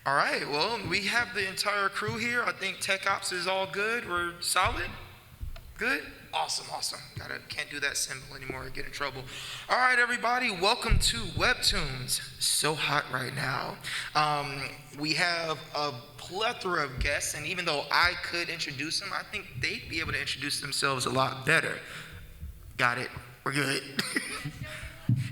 All right, well, we have the entire crew here. I think Tech Ops is all good. We're solid. Good? Awesome, awesome. Can't do that symbol anymore, get in trouble. All right, everybody, welcome to Webtoons. So hot right now. We have a plethora of guests, and even though I could introduce them, I think they'd be able to introduce themselves a lot better. Got it, we're good.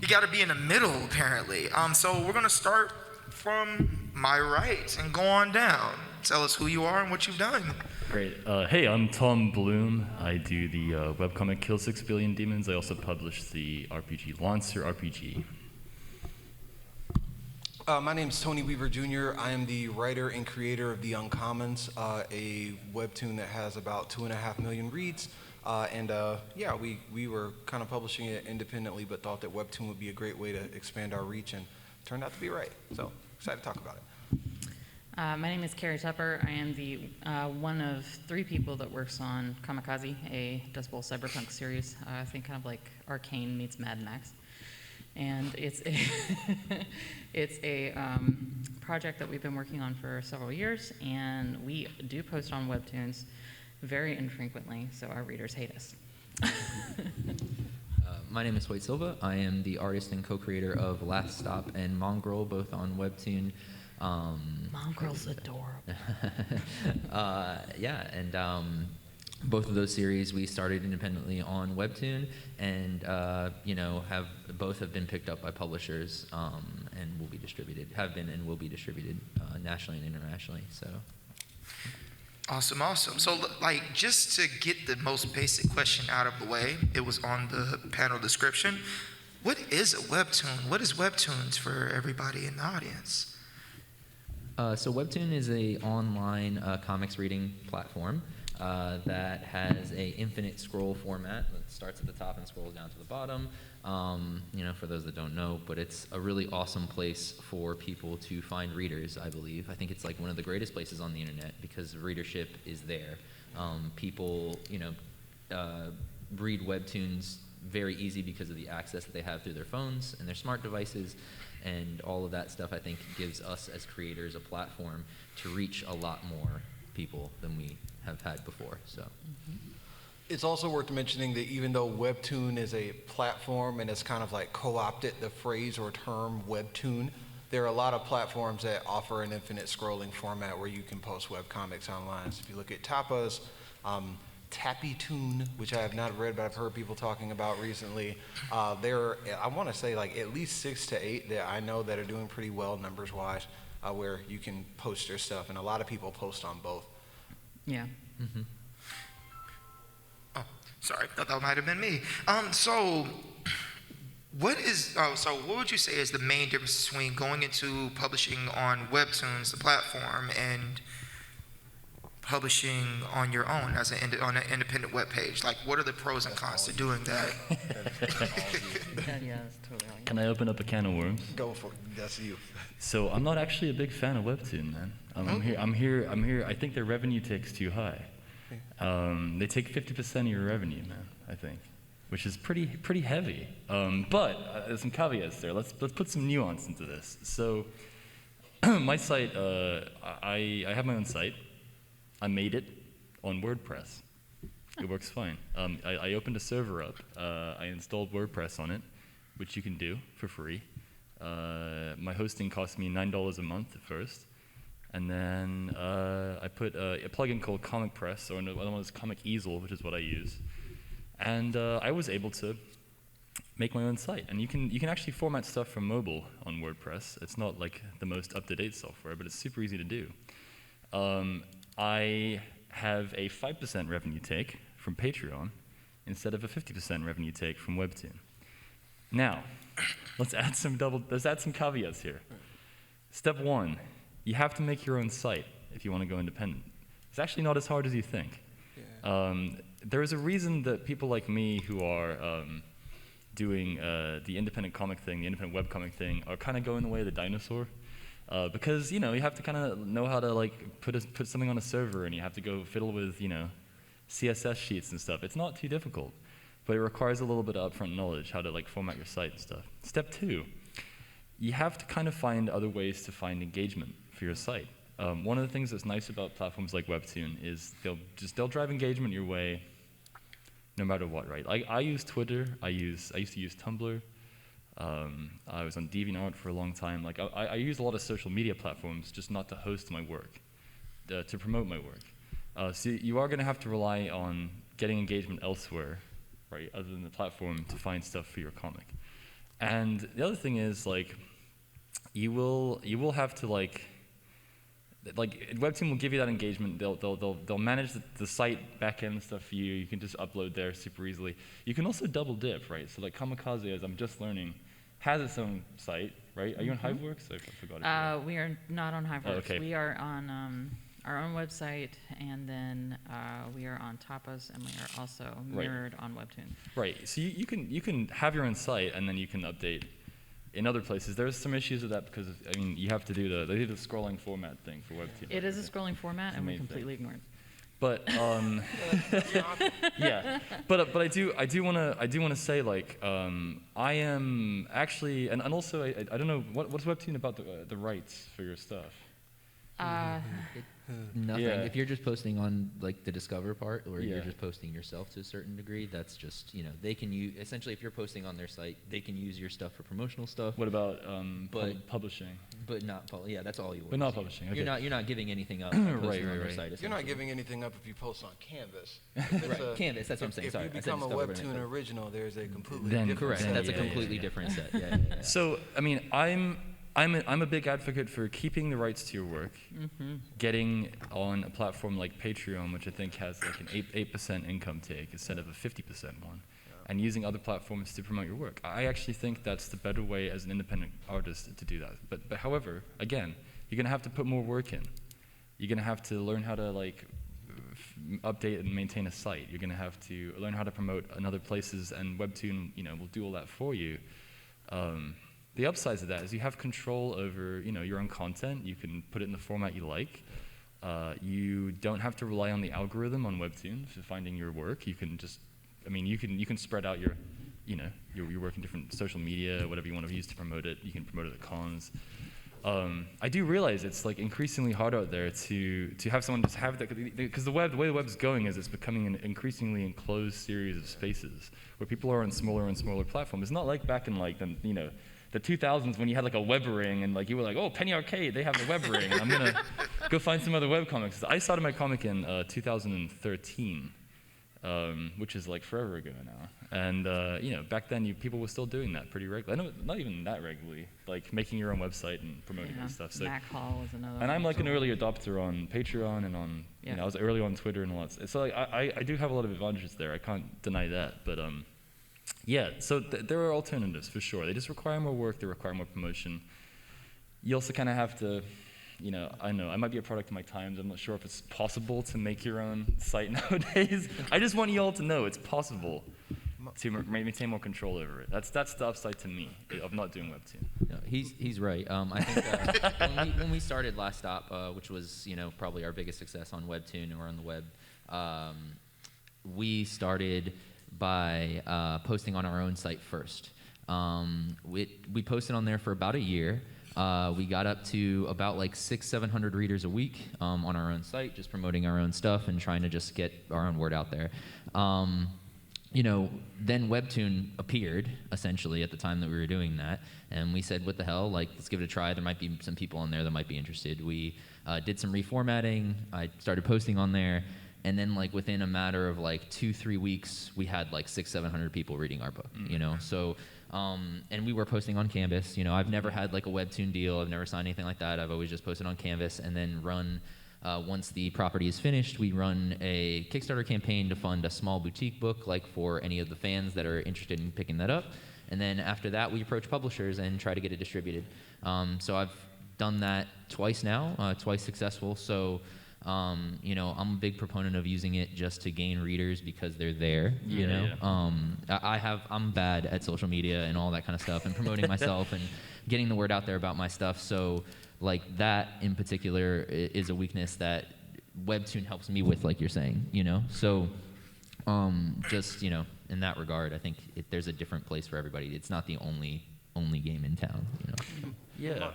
You gotta be in the middle, apparently. So we're gonna start from my right and go on down. Tell us who you are and what you've done. Great. Hey, I'm Tom Bloom. I do the webcomic Kill 6 Billion Demons. I also publish the RPG Lancer RPG. My name's Tony Weaver Jr. I am the writer and creator of The Uncommons, a webtoon that has about 2.5 million reads. Yeah, we were kind of publishing it independently, but thought that webtoon would be a great way to expand our reach, and turned out to be right. So excited to talk about it. My name is Carrie Tupper. I am the one of 3 people that works on Kamikaze, a Dust Bowl cyberpunk series. I think kind of like Arcane meets Mad Max. And it's a project that we've been working on for several years, and we do post on Webtoons very infrequently, so our readers hate us. My name is Hoyt Silva. I am the artist and co-creator of Last Stop and Mongrel, both on Webtoon. Mongrel's adorable. Yeah, and both of those series we started independently on Webtoon, and both have been picked up by publishers and will be distributed, have been and will be distributed nationally and internationally. So. Awesome, awesome. So, just to get the most basic question out of the way, it was on the panel description. What is a webtoon? What is Webtoons for everybody in the audience? So Webtoon is a online comics reading platform that has a infinite scroll format that starts at the top and scrolls down to the bottom. For those that don't know, but it's a really awesome place for people to find readers, I believe. I think it's like one of the greatest places on the internet because readership is there. People, read Webtoons very easy because of the access that they have through their phones and their smart devices, and all of that stuff I think gives us as creators a platform to reach a lot more people than we have had before. So. It's also worth mentioning that even though Webtoon is a platform and it's kind of like co-opted the phrase or term Webtoon, there are a lot of platforms that offer an infinite scrolling format where you can post webcomics online. So if you look at Tapa's, Tappytoon, which I have not read, but I've heard people talking about recently. There are, I want to say, like at least 6 to 8 that I know that are doing pretty well numbers-wise, where you can post your stuff, and a lot of people post on both. Yeah. Mm-hmm. Oh, sorry, thought that might have been me. So what would you say is the main difference between going into publishing on Webtoons, the platform, and publishing on your own on an independent web page? Like, what are the pros and cons to doing that? Yeah, that's totally right. Can I open up a can of worms? Go for it. That's you. So I'm not actually a big fan of Webtoon, man. I'm here. I think their revenue take's too high. They take 50% of your revenue, man. I think, which is pretty heavy. But there's some caveats there. Let's put some nuance into this. So my site, I have my own site. I made it on WordPress. It works fine. I opened a server up. I installed WordPress on it, which you can do for free. My hosting cost me $9 a month at first. And then I put a plugin called Comic Press, or another one is Comic Easel, which is what I use. And I was able to make my own site. And you can actually format stuff from mobile on WordPress. It's not like the most up-to-date software, but it's super easy to do. I have a 5% revenue take from Patreon instead of a 50% revenue take from Webtoon. Now, let's add some caveats here. Step 1, you have to make your own site if you want to go independent. It's actually not as hard as you think. Yeah. There is a reason that people like me who are doing the independent comic thing, the independent webcomic thing, are kind of going the way of the dinosaur. Because you have to kind of know how to like put something on a server, and you have to go fiddle with CSS sheets and stuff. It's not too difficult, but it requires a little bit of upfront knowledge how to like format your site and stuff. Step 2, you have to kind of find other ways to find engagement for your site. One of the things that's nice about platforms like Webtoon is they'll drive engagement your way no matter what, right? I use Twitter, I used to use Tumblr, I was on DeviantArt for a long time. Like I use a lot of social media platforms just not to host my work, to promote my work. So you are going to have to rely on getting engagement elsewhere, right, other than the platform to find stuff for your comic. And the other thing is, like, you will have to like Webtoon will give you that engagement. They'll manage the site backend stuff for you. You can just upload there super easily. You can also double dip, right? So like Kamikaze, as I'm just learning, has its own site, right? Are you on Hiveworks? I forgot. If you are. We are not on Hiveworks. Oh, okay. We are on our own website, and then we are on Tapas, and we are also mirrored on Webtoon. Right. So you can have your own site, and then you can update in other places. There's some issues with that because I mean you have to do they do the scrolling format thing for Webtoon. It is a scrolling format, and we completely ignore it. But yeah, but I do want to say, like, I am actually, and also I don't know what's Webtoon about the rights for your stuff. Nothing. Yeah. If you're just posting on like the discover part, or Yeah. you're just posting yourself to a certain degree, that's just, they can use, essentially if you're posting on their site, they can use your stuff for promotional stuff. What about publishing? But not yeah, that's all you want. But not publishing. Okay. You're not giving anything up. by posting on their site, You're not essentially. giving anything up if you post on Canvas. Right. Canvas, that's what I'm saying. If Sorry, you I said become a Discover, but I Webtoon meant- original, there's a completely Then different Correct. set. That's a yeah, completely yeah. different set. Yeah. So I mean I'm a big advocate for keeping the rights to your work, getting on a platform like Patreon, which I think has like an 8% income take instead of a 50% one, and using other platforms to promote your work. I actually think that's the better way as an independent artist to do that. But however, again, you're gonna have to put more work in. You're gonna have to learn how to like update and maintain a site. You're gonna have to learn how to promote in other places, and Webtoon, will do all that for you. The upsides of that is you have control over, your own content. You can put it in the format you like. You don't have to rely on the algorithm on Webtoon for finding your work. You can just, you can spread out your work in different social media, whatever you want to use to promote it. You can promote it at cons. I do realize it's like increasingly hard out there to have someone just have that, because the way the web's going is it's becoming an increasingly enclosed series of spaces where people are on smaller and smaller platforms. It's not like back in like the 2000s when you had like a web ring and like you were like, oh, Penny Arcade, they have a web ring, and I'm gonna go find some other web comics. I started my comic in 2013, which is like forever ago now. And back then people were still doing that pretty regularly. Not even that regularly, like making your own website and promoting and stuff. So, Mac Hall is another. and I'm one. like an early adopter on Patreon and on, I was early on Twitter and all that. So like I do have a lot of advantages there. I can't deny that, but yeah, so there are alternatives for sure. They just require more work, they require more promotion. You also kind of have to, I know, I might be a product of my times. I'm not sure if it's possible to make your own site nowadays. I just want you all to know it's possible to maintain more control over it. That's the upside to me of not doing Webtoon. No, he's right. I think when we started Last Stop, which was probably our biggest success on Webtoon or on the web, we started by posting on our own site first. We posted on there for about a year. We got up to about like 600-700 readers a week on our own site, just promoting our own stuff and trying to just get our own word out there. Then Webtoon appeared, essentially, at the time that we were doing that. And we said, what the hell, like, let's give it a try. There might be some people on there that might be interested. We did some reformatting. I started posting on there. And then, like, within a matter of, like, 2-3 weeks, we had, like, 600-700 people reading our book, So, and we were posting on Canvas. I've never had, like, a Webtoon deal. I've never signed anything like that. I've always just posted on Canvas and then run, once the property is finished, we run a Kickstarter campaign to fund a small boutique book, like, for any of the fans that are interested in picking that up. And then after that, we approach publishers and try to get it distributed. So I've done that twice now, twice successful. So, I'm a big proponent of using it just to gain readers because they're there, I'm bad at social media and all that kind of stuff and promoting myself and getting the word out there about my stuff. So like that in particular is a weakness that Webtoon helps me with, like you're saying, So just, in that regard, I think there's a different place for everybody. It's not the only only game in town. You know. Yeah.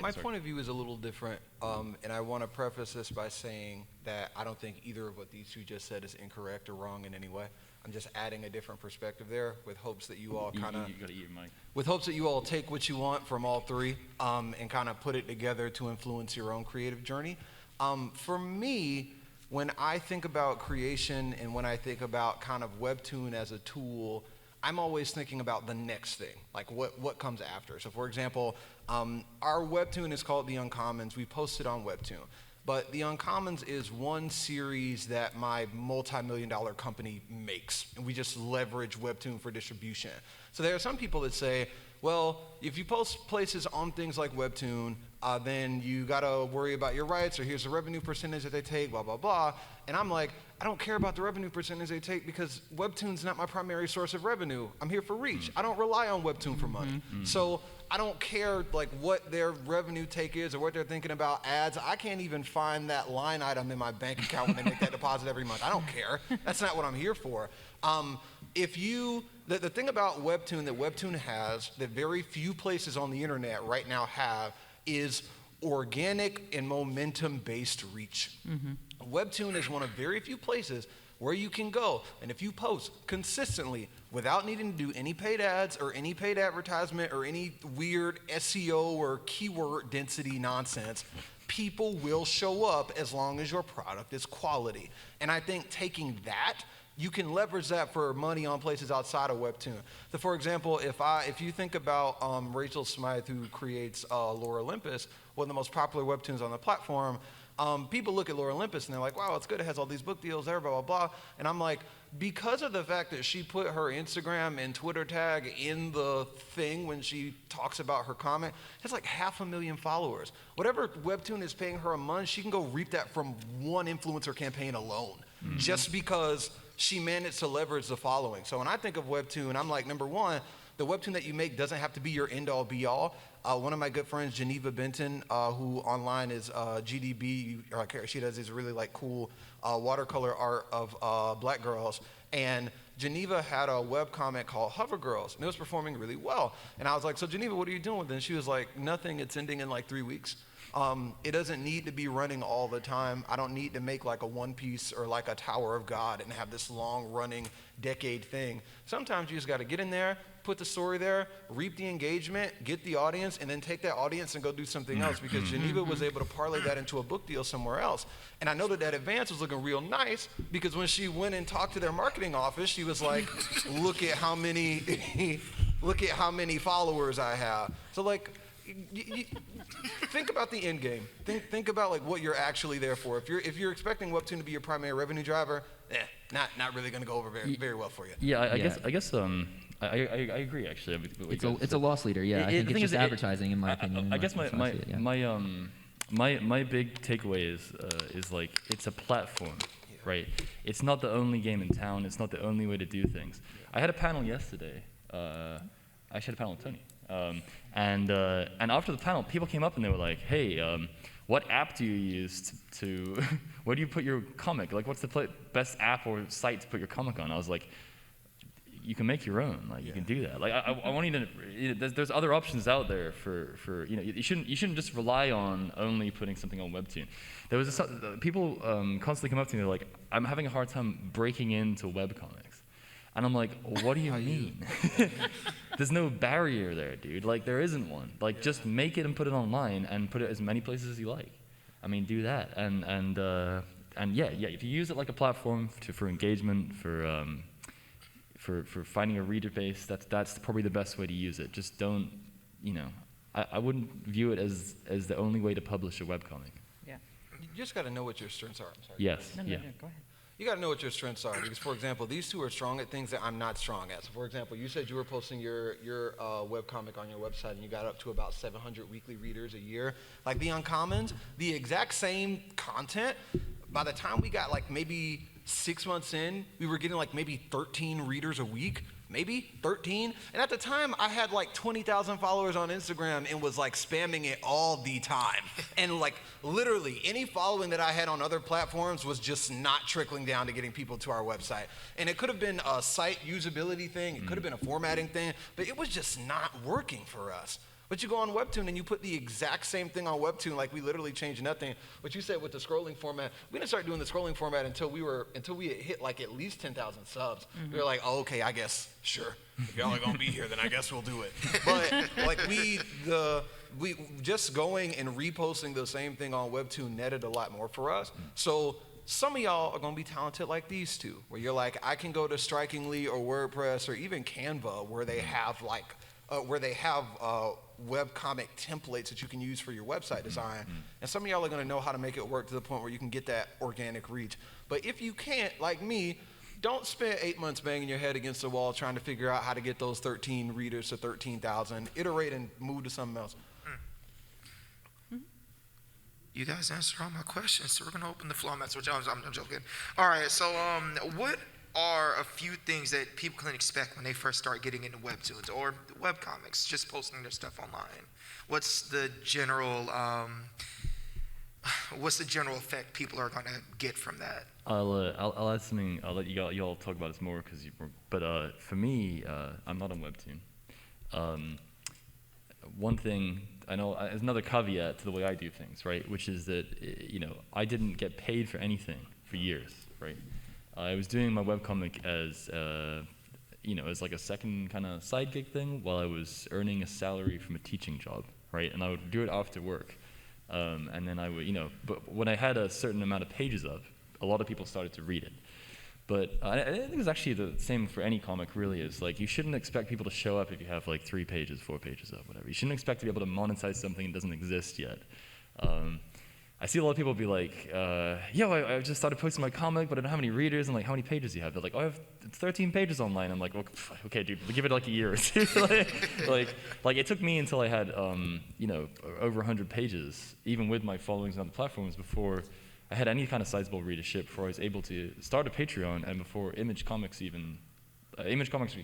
My point of view is a little different, and I want to preface this by saying that I don't think either of what these two just said is incorrect or wrong in any way. I'm just adding a different perspective there with hopes that you all kind of, You gotta eat your mic. with hopes that you all take what you want from all three and kind of put it together to influence your own creative journey. For me, when I think about creation and when I think about kind of Webtoon as a tool, I'm always thinking about the next thing, like what comes after. So for example, our Webtoon is called The Uncommons. We post it on Webtoon. But The Uncommons is one series that my multi-million-dollar company makes, and we just leverage Webtoon for distribution. So there are some people that say, well, if you post places on things like Webtoon, then you gotta worry about your rights, or here's the revenue percentage that they take, blah, blah, blah. And I'm like, I don't care about the revenue percentage they take because Webtoon's not my primary source of revenue. I'm here for reach. I don't rely on Webtoon for money. So I don't care like what their revenue take is or what they're thinking about ads. I can't even find that line item in my bank account when they make that deposit every month. I don't care. That's not what I'm here for. The thing about Webtoon that Webtoon has that very few places on the internet right now have is organic and momentum-based reach. Webtoon is one of very few places where you can go, and if you post consistently without needing to do any paid ads or any paid advertisement or any weird SEO or keyword density nonsense, people will show up as long as your product is quality. And I think taking that, you can leverage that for money on places outside of Webtoon. So for example, if you think about Rachel Smythe, who creates Lore Olympus, one of the most popular Webtoons on the platform, people look at Lore Olympus and they're like, wow, it's good, it has all these book deals there, blah, blah, blah. And I'm like, because of the fact that she put her Instagram and Twitter tag in the thing when she talks about her comment, has like 500,000 followers. Whatever Webtoon is paying her a month, she can go reap that from one influencer campaign alone, just because she managed to leverage the following. So when I think of Webtoon, I'm like, number one, the Webtoon that you make doesn't have to be your end-all, be-all. One of my good friends, Geneva Benton, who online is GDB, she does these really like cool watercolor art of black girls. And Geneva had a webcomic called Hover Girls, and it was performing really well. And I was like, so Geneva, what are you doing with it? And she was like, nothing, it's ending in like 3 weeks. It doesn't need to be running all the time. I don't need to make like a One Piece or like a Tower of God and have this long running decade thing. Sometimes you just got to get in there, put the story there, reap the engagement, get the audience, and then take that audience and go do something else, because Geneva was able to parlay that into a book deal somewhere else. And I know that that advance was looking real nice, because when she went and talked to their marketing office, she was like, look at how many followers I have. So like, think about the end game. Think about like what you're actually there for. If you're expecting Webtoon to be your primary revenue driver, not really going to go over very well for you. Yeah, I guess I agree actually. It's a loss leader. Yeah, I think it's just advertising, in my opinion. I guess my big takeaway is like it's a platform, right? It's not the only game in town. It's not the only way to do things. I had a panel yesterday. I actually had a panel with Tony. And after the panel, people came up and they were like, "Hey, what app do you use to where do you put your comic? Like, what's the best app or site to put your comic on?" I was like, "You can make your own. Like, you can do that. Like, I want you to. There's other options out there for you shouldn't just rely on only putting something on Webtoon." There was people constantly come up to me. They're like, "I'm having a hard time breaking into webcomics." And I'm like, what do you mean? There's no barrier there, dude. Like, there isn't one. Like, just make it and put it online and put it as many places as you like. I mean, do that. And yeah, if you use it like a platform for engagement, for finding a reader base, that's probably the best way to use it. Just don't, I wouldn't view it as the only way to publish a webcomic. Yeah. You just got to know what your strengths are. I'm sorry. Yes. No, yeah. go ahead. You got to know what your strengths are, because, for example, these two are strong at things that I'm not strong at. So, for example, you said you were posting your webcomic on your website, and you got up to about 700 weekly readers a year. Like The Uncommons, the exact same content, by the time we got like maybe 6 months in, we were getting like maybe 13 readers a week. maybe 13. And at the time, I had like 20,000 followers on Instagram and was like spamming it all the time. And like literally any following that I had on other platforms was just not trickling down to getting people to our website. And it could have been a site usability thing, it could have been a formatting thing, but it was just not working for us. But you go on Webtoon and you put the exact same thing on Webtoon, like we literally changed nothing. What you said with the scrolling format, we didn't start doing the scrolling format until we had hit like at least 10,000 subs. We were like, oh, okay, I guess, sure. If y'all are gonna be here, then I guess we'll do it. But like we just going and reposting the same thing on Webtoon netted a lot more for us. So some of y'all are gonna be talented like these two, where you're like, I can go to Strikingly or WordPress or even Canva, where they have webcomic templates that you can use for your website design. And some of y'all are gonna know how to make it work to the point where you can get that organic reach. But if you can't, like me, don't spend 8 months banging your head against the wall trying to figure out how to get those 13 readers to 13,000. Iterate and move to something else. You guys answered all my questions, so we're gonna open the floor. I'm joking. All right, so what are a few things that people can expect when they first start getting into webtoons or webcomics, just posting their stuff online? What's the general effect people are gonna get from that? I'll add something. I'll let you all talk about this more but for me, I'm not on Webtoon. One thing I know, there's another caveat to the way I do things, right? Which is that I didn't get paid for anything for years, right? I was doing my webcomic as as like a second kind of side gig thing while I was earning a salary from a teaching job, right? And I would do it after work, and then I would but when I had a certain amount of pages up, a lot of people started to read it. But I think it's actually the same for any comic, really. Is like you shouldn't expect people to show up if you have like 3 pages, 4 pages up, whatever. You shouldn't expect to be able to monetize something that doesn't exist yet. I see a lot of people be like, I just started posting my comic, but I don't have any readers. I'm like, how many pages do you have? They're like, I have 13 pages online. I'm like, well, okay, dude, give it like a year or two. like it took me until I had, over 100 pages, even with my followings on the platforms, before I had any kind of sizable readership, before I was able to start a Patreon, and before Image Comics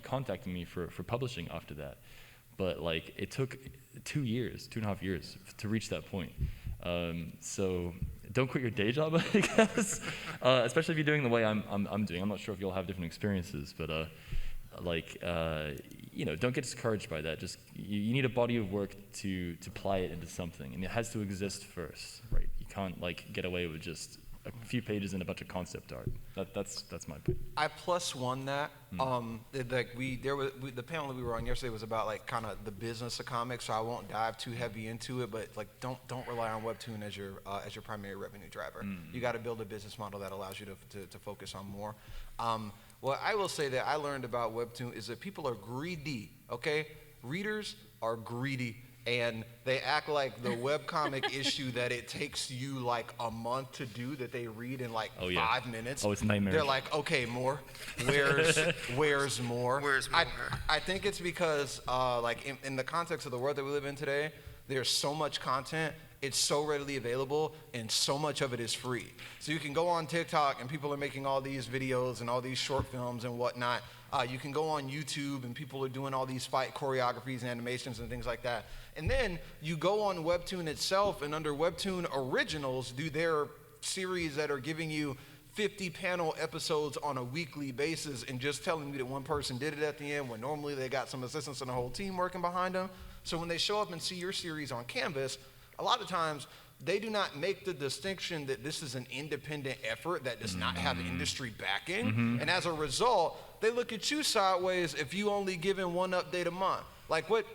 contacted me for publishing after that. But like it took 2.5 years to reach that point. So don't quit your day job, I guess. Especially if you're doing the way I'm doing. I'm not sure if you'll have different experiences, but don't get discouraged by that. Just you need a body of work to apply it into something, and it has to exist first, right? You can't like get away with just a few pages and a bunch of concept art. That's my point. I +1 that. The panel that we were on yesterday was about like kind of the business of comics, so I won't dive too heavy into it. But like, don't rely on Webtoon as your primary revenue driver. You got to build a business model that allows you to focus on more. What I will say that I learned about Webtoon is that people are greedy. Okay, readers are greedy. And they act like the webcomic issue that it takes you like a month to do, that they read in like 5 minutes. Oh, it's nightmare. They're like, okay, more. Where's more? Where's more? I think it's because in the context of the world that we live in today, there's so much content. It's so readily available, and so much of it is free. So you can go on TikTok, and people are making all these videos and all these short films and whatnot. You can go on YouTube, and people are doing all these fight choreographies and animations and things like that. And then you go on Webtoon itself, and under Webtoon Originals, do their series that are giving you 50 panel episodes on a weekly basis and just telling you that one person did it at the end when normally they got some assistants and a whole team working behind them. So when they show up and see your series on Canvas, a lot of times they do not make the distinction that this is an independent effort that does not have industry backing. And as a result, they look at you sideways if you only giving one update a month. Like, what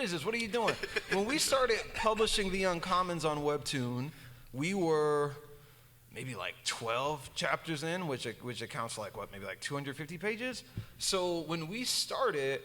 is this? What are you doing? When we started publishing The Uncommons on Webtoon, we were maybe like 12 chapters in, which accounts for like, maybe like 250 pages? So when we started,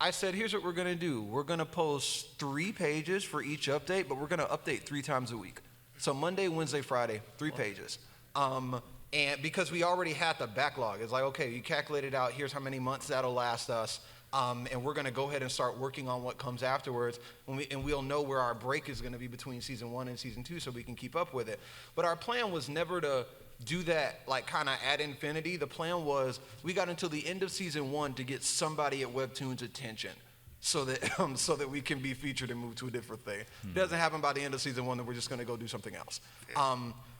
I said, here's what we're gonna do. We're gonna post 3 pages for each update, but we're gonna update 3 times a week. So Monday, Wednesday, Friday, 3 pages. And because we already had the backlog, it's like, okay, you calculated out, here's how many months that'll last us. And we're gonna go ahead and start working on what comes afterwards, and we'll know where our break is gonna be between season 1 and season 2 so we can keep up with it. But our plan was never to do that like kind of ad infinity. The plan was we got until the end of season 1 to get somebody at Webtoons' attention, so that we can be featured and move to a different thing. It doesn't happen by the end of season 1 that we're just going to go do something else.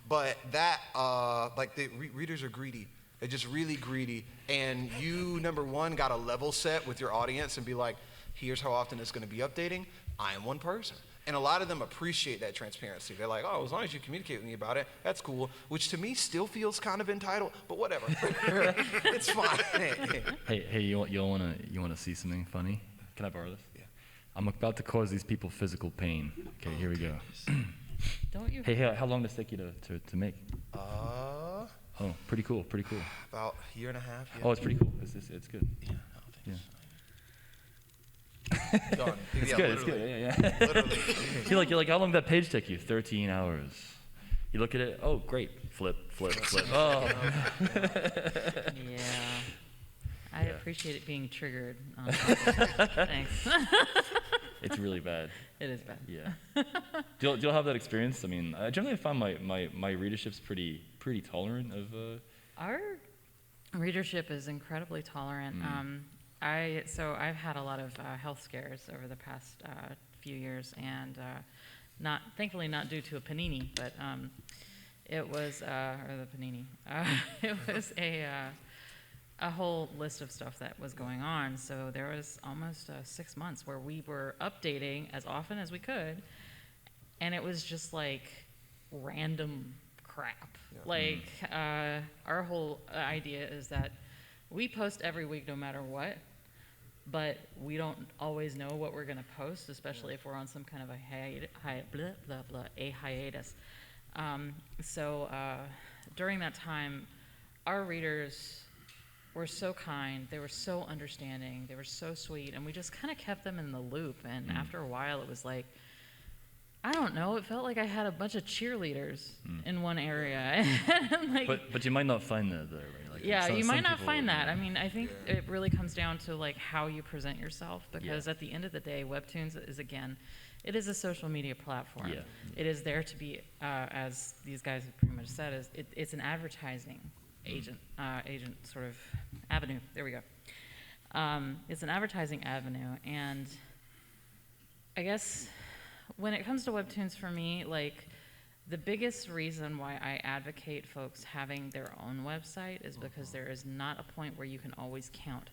But that like the readers are greedy. They're just really greedy. And you, number one, got to level set with your audience and be like, here's how often it's going to be updating. I am one person. And a lot of them appreciate that transparency. They're like, oh, as long as you communicate with me about it, that's cool. Which to me still feels kind of entitled, but whatever. It's fine. Hey, you wanna see something funny? Can I borrow this? Yeah. I'm about to cause these people physical pain. Okay, here we go. Don't you? Hey, how long does it take you to make? Oh, pretty cool. About a year and a half. Yeah. Oh, it's pretty cool. It's good. Yeah. Yeah. Done. It's Yeah, good. It's literally. good. Yeah. Literally. You're like, how long did that page take you? 13 hours. You look at it. Oh, great. Flip. Oh. Yeah. I Yeah. appreciate it being triggered. Thanks. It's really bad. It is bad. Yeah. Do you have that experience? I mean, I generally find my readership's pretty tolerant of. Our readership is incredibly tolerant. I've had a lot of health scares over the past few years, and thankfully not due to a panini, but it was or the panini. It was a whole list of stuff that was going on. So there was almost 6 months where we were updating as often as we could, and it was just like random crap. Yeah. Like our whole idea is that we post every week no matter what, but we don't always know what we're going to post, especially if we're on some kind of a hiatus. So during that time, our readers were so kind, they were so understanding, they were so sweet, and we just kind of kept them in the loop. And after a while, it was like, I don't know, it felt like I had a bunch of cheerleaders in one area. And like, but you might not find that there, right? Like, yeah, you some might not people- find that. I mean, I think it really comes down to like how you present yourself, because at the end of the day, Webtoons is, again, it is a social media platform. Yeah. It is there to be, as these guys have pretty much said, it's an advertising agent sort of avenue. There we go. It's an advertising avenue, and I guess when it comes to Webtoons, for me, like, the biggest reason why I advocate folks having their own website is because there is not a point where you can always count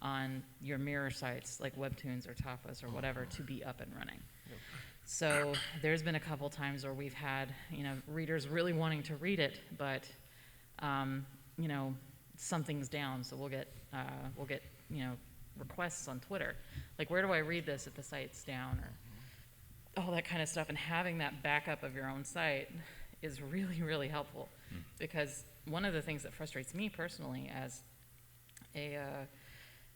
on your mirror sites like Webtoons or Tapas or whatever to be up and running. So there's been a couple times where we've had, readers really wanting to read it, but something's down, so we'll get requests on Twitter, like, where do I read this if the site's down, or all that kind of stuff. And having that backup of your own site is really, really helpful, because one of the things that frustrates me personally as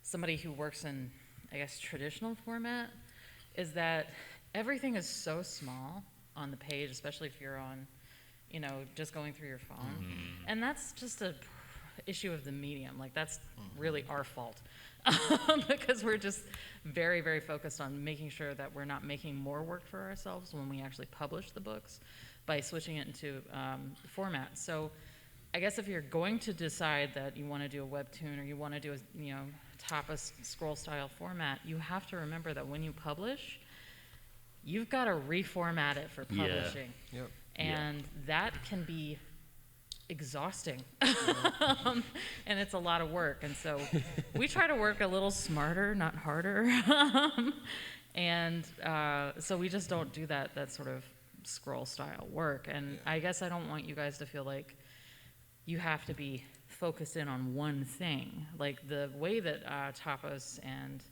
somebody who works in, I guess, traditional format, is that everything is so small on the page, especially if you're on, just going through your phone. And that's just a issue of the medium. Like, that's really our fault, because we're just very, very focused on making sure that we're not making more work for ourselves when we actually publish the books by switching it into format. So I guess if you're going to decide that you want to do a Webtoon, or you want to do a Tapas scroll style format, you have to remember that when you publish, you've got to reformat it for publishing. Yeah. Yep. And that can be exhausting. And it's a lot of work. And so we try to work a little smarter, not harder. And so we just don't do that sort of scroll style work. And I guess I don't want you guys to feel like you have to be focused in on one thing. Like, the way that Tapas and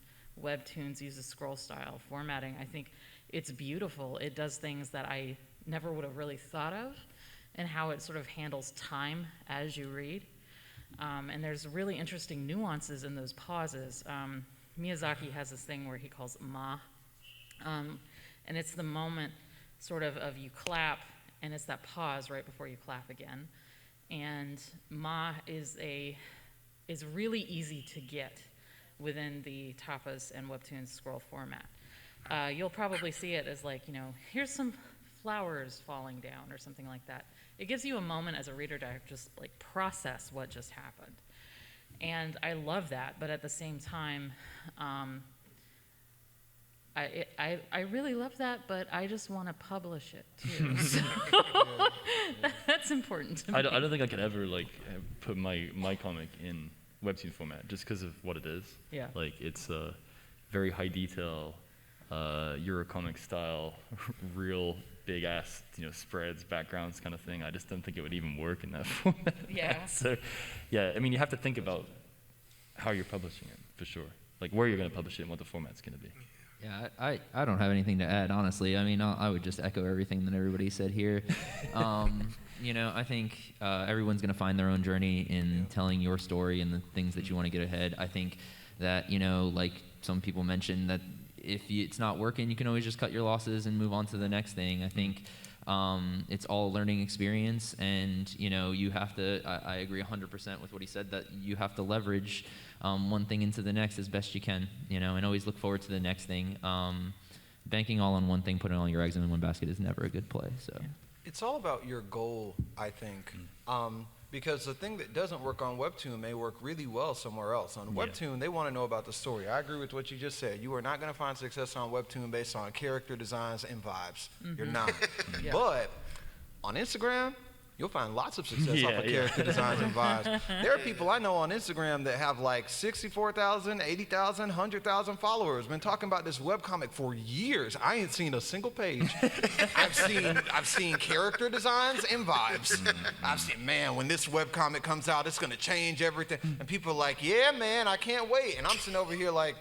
Webtoons uses scroll style formatting, I think it's beautiful. It does things that I never would have really thought of, and how it sort of handles time as you read. And there's really interesting nuances in those pauses. Miyazaki has this thing where he calls ma, and it's the moment sort of you clap, and it's that pause right before you clap again. And ma is really easy to get within the Tapas and Webtoons scroll format. You'll probably see it as like, here's some flowers falling down or something like that. It gives you a moment as a reader to just like process what just happened. And I love that, but at the same time, I really love that, but I just want to publish it too. So that's important to me. I don't think I could ever like put my comic in webtoon format just because of what it is. Yeah. Like it's a very high detail, Eurocomic style, real big ass, spreads, backgrounds kind of thing. I just don't think it would even work in that format. Yeah. So, yeah, I mean, you have to think about how you're publishing it for sure, like where you're going to publish it and what the format's going to be. Yeah, I don't have anything to add, honestly. I mean, I would just echo everything that everybody said here. I think everyone's going to find their own journey in telling your story and the things that you want to get ahead. I think that, like some people mentioned, that if it's not working, you can always just cut your losses and move on to the next thing. I think it's all a learning experience, and you have to. I agree 100% with what he said, that you have to leverage one thing into the next as best you can, and always look forward to the next thing. Banking all on one thing, putting all your eggs in one basket is never a good play. So It's all about your goal, I think. Because the thing that doesn't work on Webtoon may work really well somewhere else. On Webtoon, they want to know about the story. I agree with what you just said. You are not going to find success on Webtoon based on character designs and vibes. You're not. Yeah. But on Instagram, you'll find lots of success off of character designs and vibes. There are people I know on Instagram that have like 64,000, 80,000, 100,000 followers. Been talking about this webcomic for years. I ain't seen a single page. I've seen character designs and vibes. I've seen, man, when this webcomic comes out, it's gonna change everything. And people are like, yeah, man, I can't wait. And I'm sitting over here like,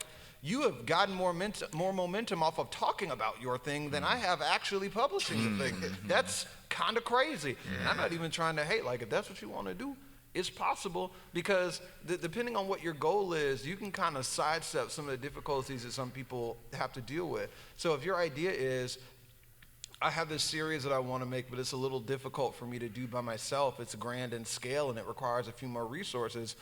you have gotten more momentum off of talking about your thing than I have actually publishing the thing. That's kind of crazy. And I'm not even trying to hate. Like, if that's what you want to do, it's possible, because depending on what your goal is, you can kind of sidestep some of the difficulties that some people have to deal with. So if your idea is, I have this series that I want to make, but it's a little difficult for me to do by myself. It's grand in scale and it requires a few more resources.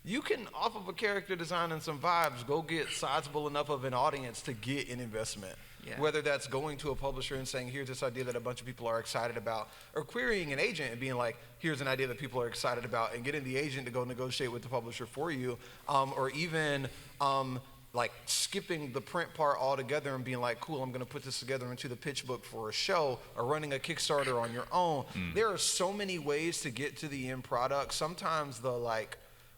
You can, off of a character design and some vibes, go get sizable enough of an audience to get an investment. Yeah. Whether that's going to a publisher and saying, here's this idea that a bunch of people are excited about, or querying an agent and being like, here's an idea that people are excited about, and getting the agent to go negotiate with the publisher for you, or even like skipping the print part altogether and being like, cool, I'm going to put this together into the pitch book for a show, or running a Kickstarter on your own. There are so many ways to get to the end product. Sometimes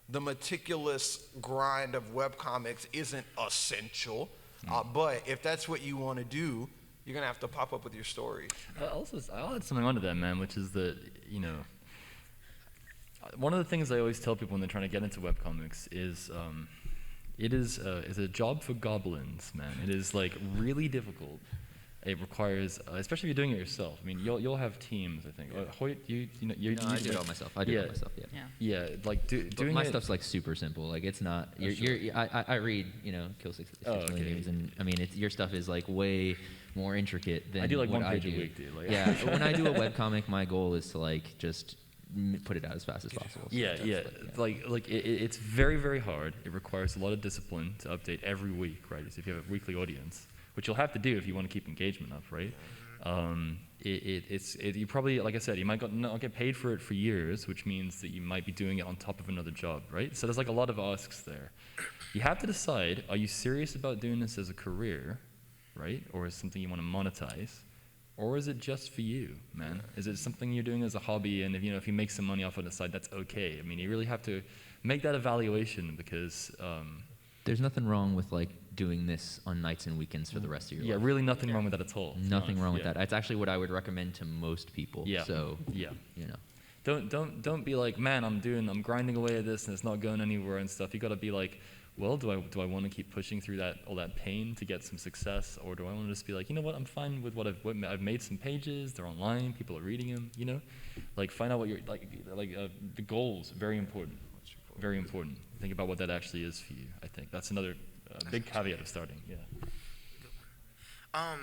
the meticulous grind of webcomics isn't essential, but if that's what you want to do, you're going to have to pop up with your story. I'll add something onto that, man, which is that, one of the things I always tell people when they're trying to get into webcomics is it is a job for goblins, man. It is like really difficult. It requires, especially if you're doing it yourself. I mean, you'll have teams, I think. Hoyt, you no, I do it all myself. I do it all myself. Yeah. Yeah, like doing my it, stuff's like super simple. Like it's not. I read Kill 6 Million Games, and I mean your stuff is like way more intricate than I do like what one page I do. a week, dude. Like, Yeah, when I do a webcomic, my goal is to like just put it out as fast as possible. So it's very, very hard. It requires a lot of discipline to update every week, right? As if you have a weekly audience, which you'll have to do if you want to keep engagement up, right? You probably, like I said, you might not get paid for it for years, which means that you might be doing it on top of another job, right? So there's like a lot of asks there. You have to decide, are you serious about doing this as a career, right? Or as something you want to monetize? Or is it just for you, man? Is it something you're doing as a hobby, and if you make some money off on the side, that's okay. I mean, you really have to make that evaluation, because there's nothing wrong with like doing this on nights and weekends for the rest of your life. Yeah, really nothing wrong with that at all. Nothing wrong with that. It's actually what I would recommend to most people. Yeah. So Don't be like, man, I'm grinding away at this and it's not going anywhere and stuff. You got to be like, well, do I want to keep pushing through all that pain to get some success, or do I want to just be like, you know what, I'm fine with what I've made some pages, they're online, people are reading them, like find out what you're the goals, very important, very important. Think about what that actually is for you. I think that's another big caveat of starting. Yeah. I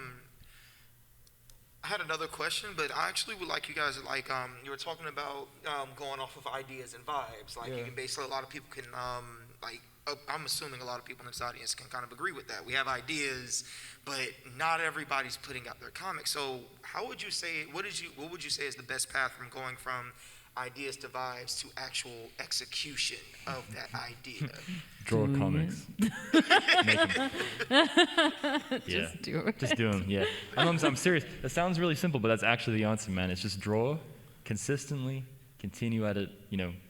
had another question, but I actually would like you guys, you were talking about going off of ideas and vibes. You can basically, a lot of people can I'm assuming a lot of people in this audience can kind of agree with that. We have ideas, but not everybody's putting out their comics. So how would you say, what would you say is the best path from going from ideas to vibes to actual execution of that idea? Draw comics. Make 'em. Just do it. Just do them, yeah. I'm serious. That sounds really simple, but that's actually the answer, man. It's just draw consistently, continue at it,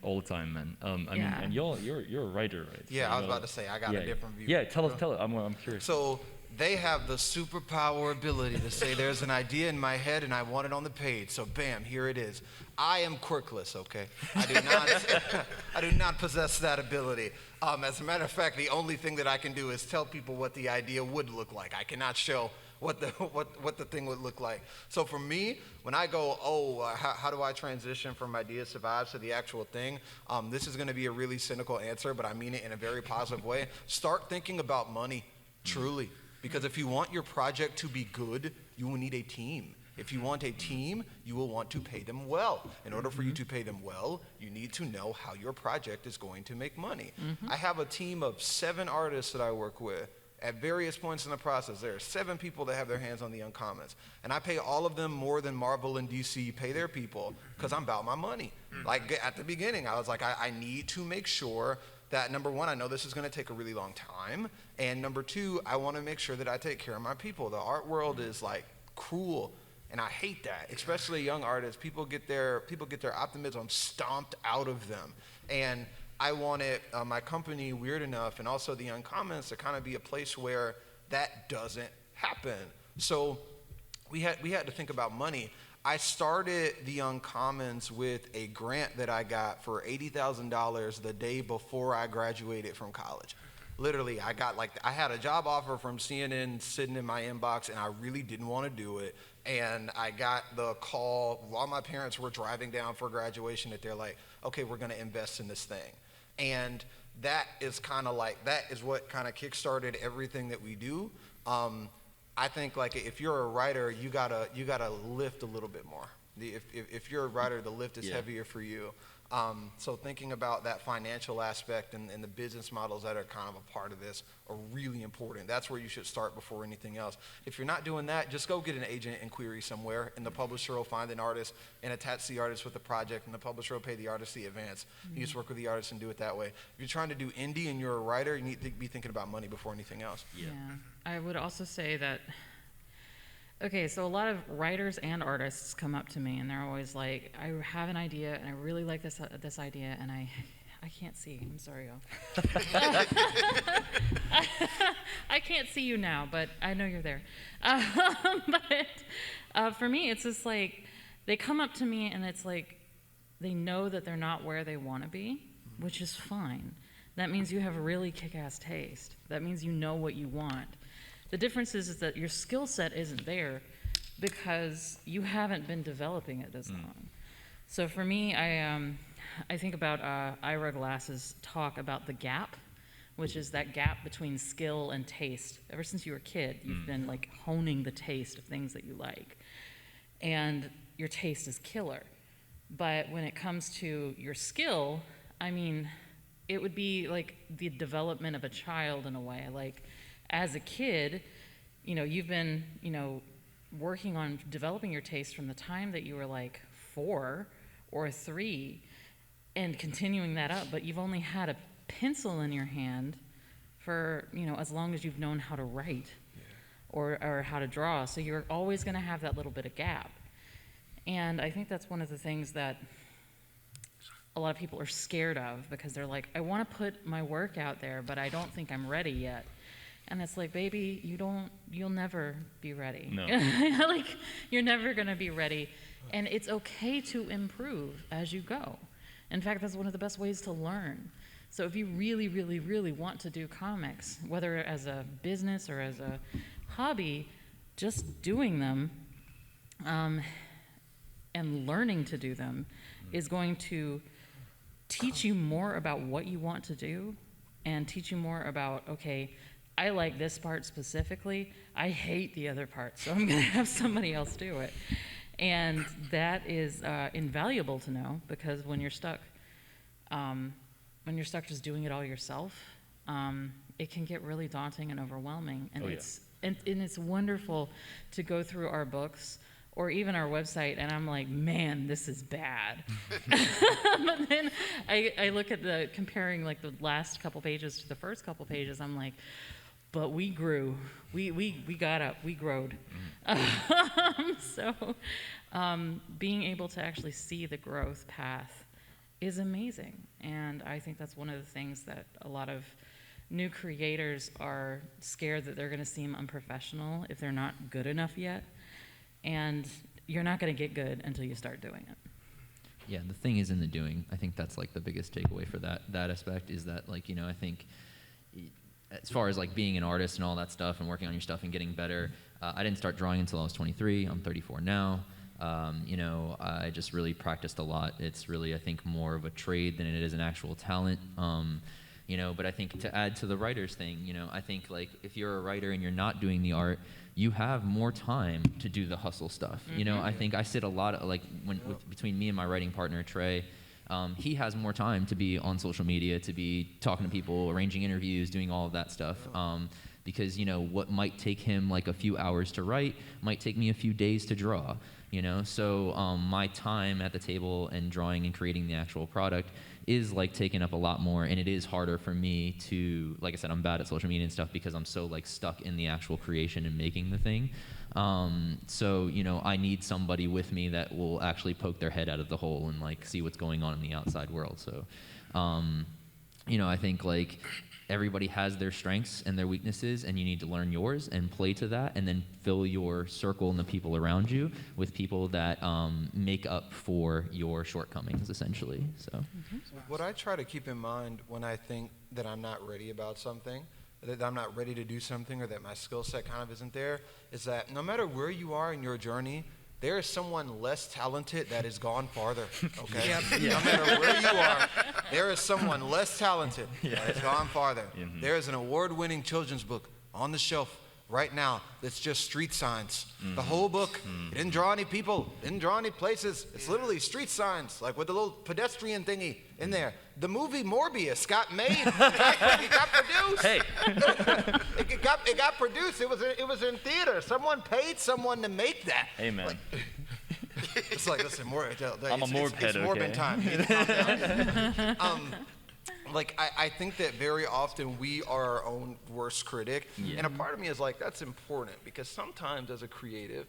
all the time, man. I mean, and you're a writer, right? Yeah, So, I was about to say, I got a different view. Yeah, tell it. I'm curious. So they have the superpower ability to say there's an idea in my head and I want it on the page. So bam, here it is. I am quirkless, okay? I do not possess that ability. As a matter of fact, the only thing that I can do is tell people what the idea would look like. I cannot show what the thing would look like. So for me, when I go, how do I transition from ideas to vibes to the actual thing? This is going to be a really cynical answer, but I mean it in a very positive way. Start thinking about money, truly. Because if you want your project to be good, you will need a team. If you want a team, you will want to pay them well. In order for you to pay them well, you need to know how your project is going to make money. I have a team of 7 artists that I work with. At various points in the process, there are 7 people that have their hands on the Uncommons. And I pay all of them more than Marvel and DC pay their people because I'm about my money. Like at the beginning, I was like, I need to make sure that, number one, I know this is going to take a really long time. And number 2, I want to make sure that I take care of my people. The art world is like cruel. And I hate that, especially young artists. People get their optimism stomped out of them. And I wanted my company, Weird Enough, and also the Uncommons to kind of be a place where that doesn't happen. So we had to think about money. I started the Uncommons with a grant that I got for $80,000 the day before I graduated from college. Literally, I had a job offer from CNN sitting in my inbox, and I really didn't want to do it. And I got the call while my parents were driving down for graduation that they're like, okay, we're going to invest in this thing. And that is what kind of kickstarted everything that we do. I think like if you're a writer, you gotta lift a little bit more. If you're a writer, the lift is heavier for you. So thinking about that financial aspect and the business models that are kind of a part of this are really important. That's where you should start before anything else. If you're not doing that, just go get an agent and query somewhere, and the publisher will find an artist and attach the artist with the project, and the publisher will pay the artist the advance. You just work with the artist and do it that way. If you're trying to do indie and you're a writer, you need to be thinking about money before anything else. Yeah. I would also say that, okay, so a lot of writers and artists come up to me and they're always like, I have an idea and I really like this idea and I can't see. I'm sorry, y'all. I can't see you now, but I know you're there. But for me, it's just like they come up to me and it's like they know that they're not where they want to be, which is fine. That means you have a really kick-ass taste. That means you know what you want. The difference is that your skill set isn't there because you haven't been developing it as long. So for me, I think about Ira Glass's talk about the gap, which is that gap between skill and taste. Ever since you were a kid, you've been like honing the taste of things that you like. And your taste is killer. But when it comes to your skill, I mean, it would be like the development of a child in a way. Like, as a kid, you've been, working on developing your taste from the time that you were like 4 or 3 and continuing that up, but you've only had a pencil in your hand for, as long as you've known how to write or how to draw. So you're always going to have that little bit of gap. And I think that's one of the things that a lot of people are scared of because they're like, I want to put my work out there, but I don't think I'm ready yet. And it's like, baby, you'll never be ready. No. Like, you're never going to be ready. And it's okay to improve as you go. In fact, that's one of the best ways to learn. So if you really, really, really want to do comics, whether as a business or as a hobby, just doing them and learning to do them is going to teach you more about what you want to do and teach you more about, okay, I like this part specifically. I hate the other part, so I'm going to have somebody else do it. And that is invaluable to know because when you're stuck just doing it all yourself, it can get really daunting and overwhelming. And Oh, yeah. and it's wonderful to go through our books or even our website, and I'm like, man, this is bad. But then I look at comparing like the last couple pages to the first couple pages, I'm like, but we grew, we got up, we growed. So being able to actually see the growth path is amazing. And I think that's one of the things that a lot of new creators are scared that they're gonna seem unprofessional if they're not good enough yet. And you're not gonna get good until you start doing it. Yeah, the thing is in the doing. I think that's like the biggest takeaway for that aspect is that, like, you know, I think as far as like being an artist and all that stuff and working on your stuff and getting better, I didn't start drawing until I was 23. I'm 34 now. You know, I just really practiced a lot. It's really, I think, more of a trade than it is an actual talent. You know, but I think to add to the writer's thing, you know, I think like if you're a writer and you're not doing the art, you have more time to do the hustle stuff. You know, I think I sit a lot of like between me and my writing partner Trey, he has more time to be on social media, to be talking to people, arranging interviews, doing all of that stuff. Because, you know, what might take him like a few hours to write might take me a few days to draw, you know? So my time at the table and drawing and creating the actual product is like taking up a lot more, and it is harder for me to, like I said, I'm bad at social media and stuff because I'm so like stuck in the actual creation and making the thing. So, you know, I need somebody with me that will actually poke their head out of the hole and like see what's going on in the outside world. So, you know, I think like everybody has their strengths and their weaknesses, and you need to learn yours and play to that, and then fill your circle and the people around you with people that make up for your shortcomings, essentially. So, What I try to keep in mind when I think that I'm not ready about something, that I'm not ready to do something, or that my skill set kind of isn't there, is that no matter where you are in your journey, there is someone less talented that has gone farther, okay? No matter where you are, there is someone less talented that has gone farther. There is an award-winning children's book on the shelf right now that's just street signs. The whole book, it didn't draw any people, didn't draw any places. It's literally street signs, like with a little pedestrian thingy in there. The movie Morbius got made. It got produced. Hey. It got produced. It was in theater. Someone paid someone to make that. Hey, man. It's like, listen, I'm a Morbid, it's Morbid okay? time. You need to calm down. Like, I think that very often we are our own worst critic. And a part of me is like, that's important, because sometimes as a creative,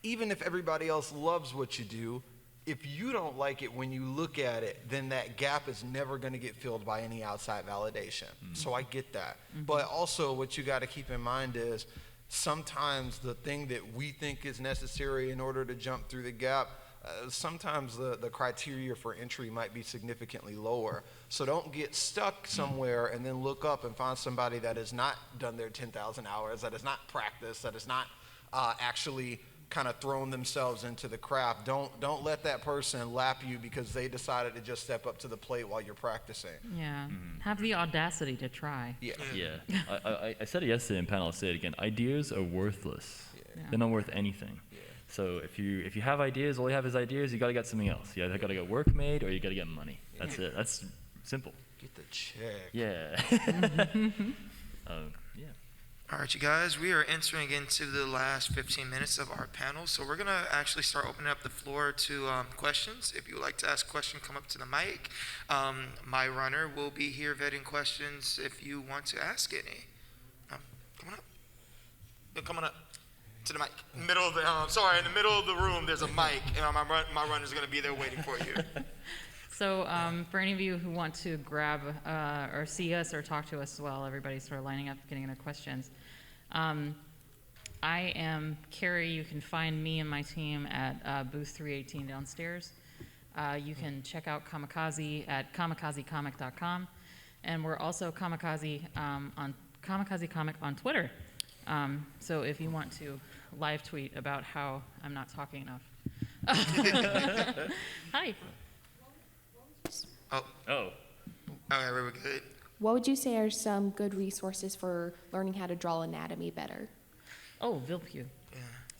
even if everybody else loves what you do, if you don't like it when you look at it, then that gap is never going to get filled by any outside validation. So I get that. But also what you got to keep in mind is sometimes the thing that we think is necessary in order to jump through the gap, sometimes the criteria for entry might be significantly lower. So don't get stuck somewhere and then look up and find somebody that has not done their 10,000 hours, that has not practiced, that has not actually kind of thrown themselves into the craft. Don't let that person lap you because they decided to just step up to the plate while you're practicing. Yeah. Have the audacity to try. Yeah. I said it yesterday in panel, I'll say it again. Ideas are worthless. They're not worth anything. So if you have ideas, all you have is ideas, you got to get something else. You either got to get work made or you got to get money. That's it. That's simple. Get the check. Yeah. All right, you guys, we are entering into the last 15 minutes of our panel, so we're going to actually start opening up the floor to questions. If you would like to ask a question, come up to the mic. My runner will be here vetting questions if you want to ask any. Come on up. Yeah, come on up to the mic. Middle of the, in the middle of the room, there's a mic, and my runner's going to be there waiting for you. So for any of you who want to grab or see us or talk to us as well, everybody's sort of lining up, getting their questions. I am Carrie. You can find me and my team at booth 318 downstairs. You can check out Kamikaze at kamikazecomic.com. And we're also Kamikaze on Kamikaze Comic on Twitter. So if you want to live tweet about how I'm not talking enough. Hi. Oh. All right, we're good. What would you say are some good resources for learning how to draw anatomy better? Oh, Vilpew.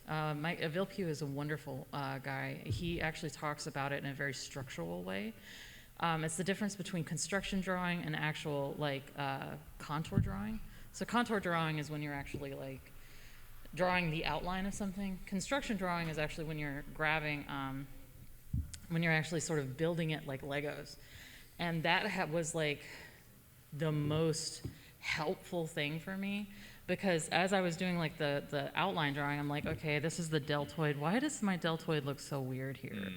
Yeah. Vilpew is a wonderful guy. He actually talks about it in a very structural way, It's the difference between construction drawing and actual contour drawing. So contour drawing is when you're actually like drawing the outline of something. Construction drawing is actually when you're grabbing, when you're actually sort of building it like Legos. And that was like the most helpful thing for me, because as I was doing like the outline drawing, I'm like, okay, this is the deltoid. Why does my deltoid look so weird here?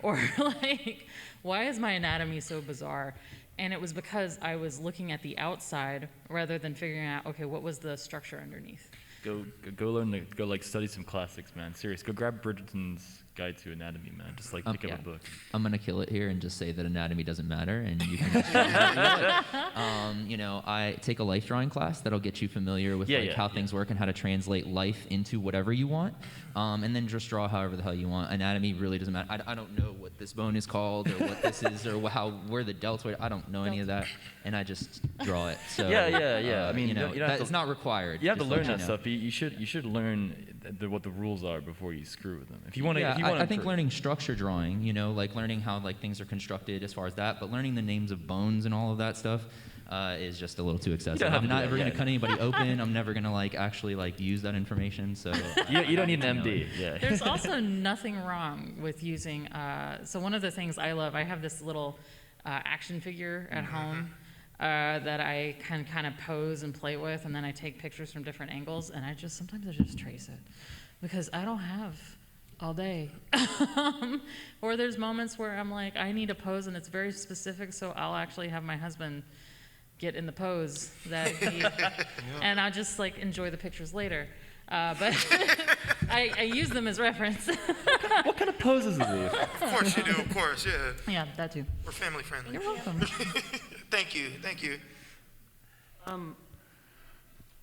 Or like, why is my anatomy so bizarre? And it was because I was looking at the outside rather than figuring out, okay, what was the structure underneath? Go like study some classics, man. Serious. Go grab Bridgerton's Guide to Anatomy, man. Just like pick up a book. I'm gonna kill it here and just say that anatomy doesn't matter, and you can. I take a life drawing class that'll get you familiar with how things work and how to translate life into whatever you want, and then just draw however the hell you want. Anatomy really doesn't matter. I don't know what this bone is called or what this is or where the deltoid. I don't know any of that, and I just draw it. So I mean, you don't have it's not required. You have to learn that stuff. You should learn what the rules are before you screw with them. If you want to, I think learning structure drawing, like learning how like things are constructed as far as that, but learning the names of bones and all of that stuff is just a little too excessive. I'm not ever going to cut anybody open. I'm never going to actually use that information. So you don't need an MD. Yeah. There's also nothing wrong with using. So one of the things I love, I have this little action figure at home. That I can kind of pose and play with, and then I take pictures from different angles, and sometimes I just trace it, because I don't have all day. Or there's moments where I'm like, I need a pose, and it's very specific, so I'll actually have my husband get in the pose that he, and I'll just enjoy the pictures later. But I use them as reference. What kind of poses are these? Of course you do, of course, yeah. Yeah, that too. We're family friendly. You're welcome. Thank you.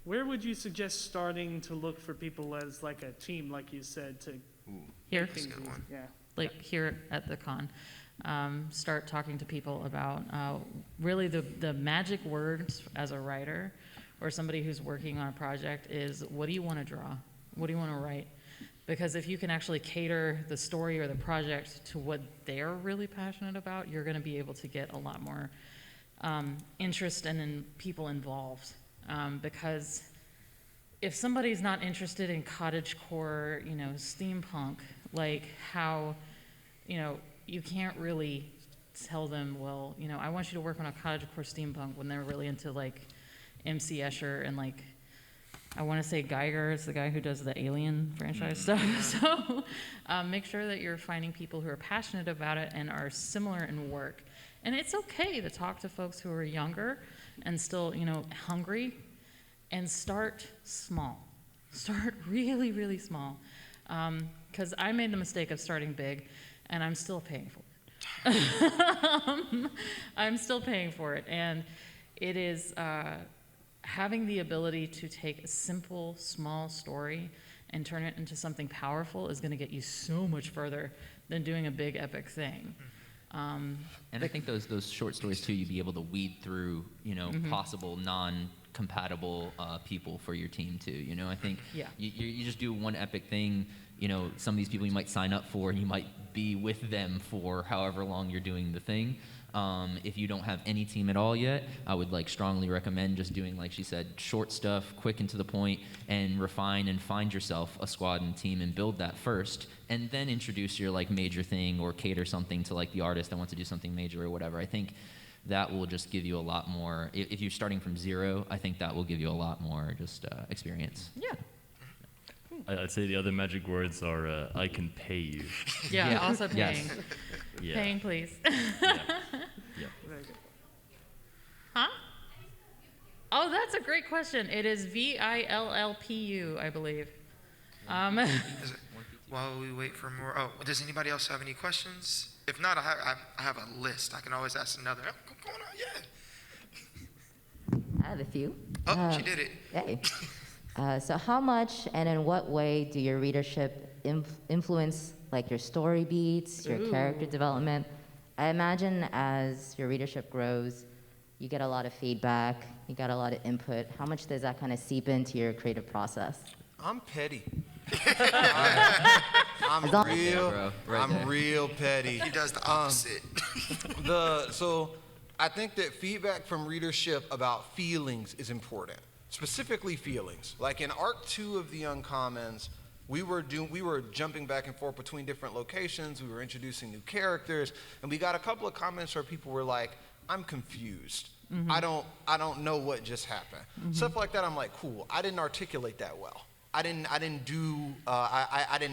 Where would you suggest starting to look for people as like a team, like you said, to Here. things That's a good one. Yeah. Here at the con. Start talking to people about really the magic words as a writer or somebody who's working on a project is, what do you want to draw? What do you want to write? Because if you can actually cater the story or the project to what they're really passionate about, you're going to be able to get a lot more interest and people involved. Because if somebody's not interested in cottagecore, steampunk, like how, you can't really tell them, well, I want you to work on a cottagecore steampunk when they're really into MC Escher and I want to say Geiger is the guy who does the Alien franchise stuff. So make sure that you're finding people who are passionate about it and are similar in work. And it's okay to talk to folks who are younger and still, hungry, and start small. Start really, really small. Because I made the mistake of starting big, and I'm still paying for it. I'm still paying for it. And it is having the ability to take a simple, small story and turn it into something powerful is going to get you so much further than doing a big, epic thing. And I think those short stories too, you'd be able to weed through, possible non-compatible people for your team too. I think you just do one epic thing. Some of these people you might sign up for, and you might be with them for however long you're doing the thing. If you don't have any team at all yet, I would strongly recommend just doing, like she said, short stuff, quick and to the point, and refine and find yourself a squad and team and build that first, and then introduce your major thing or cater something to the artist that wants to do something major or whatever. I think that will just give you a lot more. If you're starting from zero, I think that will give you a lot more just experience. Yeah. I'd say the other magic words are I can pay you. Yeah, also paying. Yes. Yeah. Paying, please. Yeah. Very good. Huh? Oh, that's a great question. It is VILLPU, I believe. While we wait for more, does anybody else have any questions? If not, I have a list. I can always ask another. Oh, come on, yeah. I have a few. Oh, she did it. Hey. So how much and in what way do your readership influence your story beats, your character development? I imagine as your readership grows, you get a lot of feedback, you got a lot of input. How much does that kind of seep into your creative process? I'm petty. I'm As long- Right there, bro. Right I'm there. real petty. He does the opposite. So I think that feedback from readership about feelings is important, specifically feelings. Like in Arc 2 of the Uncommons, we were jumping back and forth between different locations. We were introducing new characters, and we got a couple of comments where people were like, "I'm confused. I don't know what just happened." Stuff like that. I'm like, cool. I didn't articulate that well. I didn't